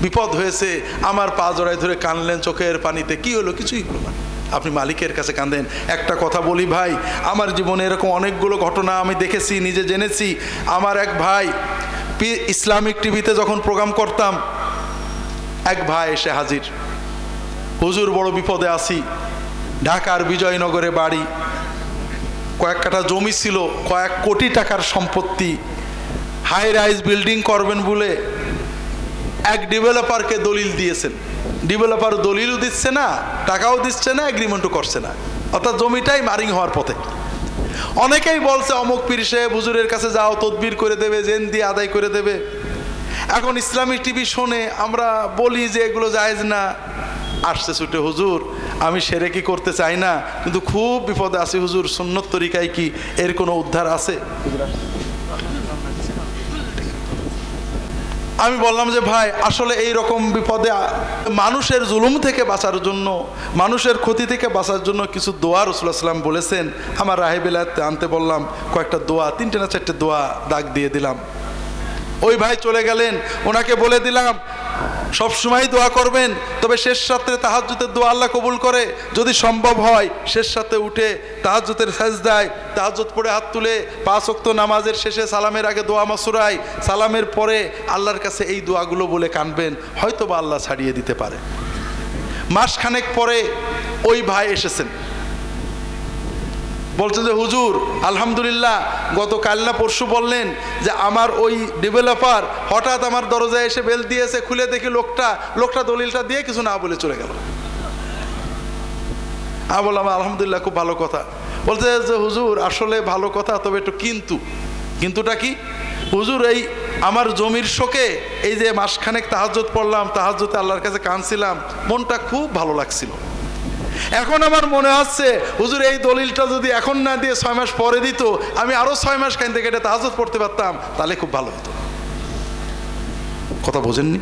বিপদ হয়েছে, আমার পা জড়ায় ধরে কানলেন চোখের পানিতে। কি হলো? কিছুই হলো না। আপনি মালিকের কাছে কাঁদেন। একটা কথা বলি ভাই, আমার জীবনে এরকম অনেকগুলো ঘটনা আমি দেখেছি, নিজে জেনেছি। আমার এক ভাই ইসলামিক টিভিতে যখন প্রোগ্রাম করতাম, এক ভাই এসে হাজির, হুজুর বড় বিপদে আছি, ঢাকার বিজয়নগরে বাড়ি, কয়েক কাঠা জমি ছিল, কয়েক কোটি টাকার সম্পত্তি, হাই রাইজ বিল্ডিং করবেন বলে এক ডেভেলপারকে দলিল দিয়েছেন। ডেভেলপার দলিলও দিচ্ছে না, টাকাও দিচ্ছে না, এগ্রিমেন্টও করছে না, অর্থাৎ জমিটাই মারিং হওয়ার পথে। অনেকেই বলছে অমুক পীর সাহেব হুজুরের কাছে যাও, তদবির করে দেবে, জেন দিয়ে আদায় করে দেবে। এখন ইসলামিক টিভি শোনে, আমরা বলি যে এগুলো জায়েজ না, আসছে ছুটে, হুজুর আমি সেরেকি করতে চাই না, কিন্তু খুব বিপদে আছি হুজুর, সুন্নত তরিকায় কি এর কোনো উদ্ধার আছে? আমি বললাম যে ভাই, আসলে এই রকম বিপদে মানুষের জুলুম থেকে বাঁচার জন্য, মানুষের ক্ষতি থেকে বাঁচার জন্য কিছু দোয়া রাসূলুল্লাহ সাল্লাল্লাহু আলাইহি ওয়াসাল্লাম বলেছেন। আমার রাহে বিলাতে আনতে বললাম, কয়েকটা দোয়া, 3টে না 4টে দোয়া দাগ দিয়ে দিলাম। ওই ভাই চলে গেলেন, ওনাকে বলে দিলাম সবসময় দোয়া করবেন, তবে শেষ রাত্রে তাহাজ্জুদের দোয়া আল্লাহ কবুল করে। যদি সম্ভব হয় শেষ রাতে উঠে তাহাজ্জুদের সাজদায় তাহাজ্জুদ পড়ে হাত তুলে 5 ওয়াক্ত নামাজের শেষে সালামের আগে দোয়া মাসুরাই, সালামের পরে আল্লাহর কাছে এই দোয়াগুলো বলে কানবেন, হয়তো বা আল্লাহ ছাড়িয়ে দিতে পারে। মাসখানেক পরে ওই ভাই এসেছেন, বলছে যে হুজুর আলহামদুলিল্লাহ, গত কাল না পরশু বললেন যে আমার ওই ডেভেলপার হঠাৎ আমার দরজায় এসে বেল দিয়েছে, খুলে দেখি লোকটা দলিলটা দিয়ে কিছু না বলে চলে গেল। আমি বললাম আলহামদুলিল্লাহ, খুব ভালো কথা। বলছে যে হুজুর আসলে ভালো কথা, তবে একটু কিন্তুটা কি? হুজুর এই আমার জমির শোকে এই যে মাসখানেক তাহাজ্জুদ পড়লাম, তাহাজ্জুদে আল্লাহর কাছে কাঁদছিলাম, মনটা খুব ভালো লাগছিল। এখন আমার মনে হচ্ছে হুজুর এই দলিলটা যদি এখন না দিয়ে 6 মাস পরে দিত, আমি আরো 6 মাস কাইন্দে কেটে তাহাজ্জুদ পড়তে পারতাম, তাহলে খুব ভালো হতো। কথা বোঝেননি?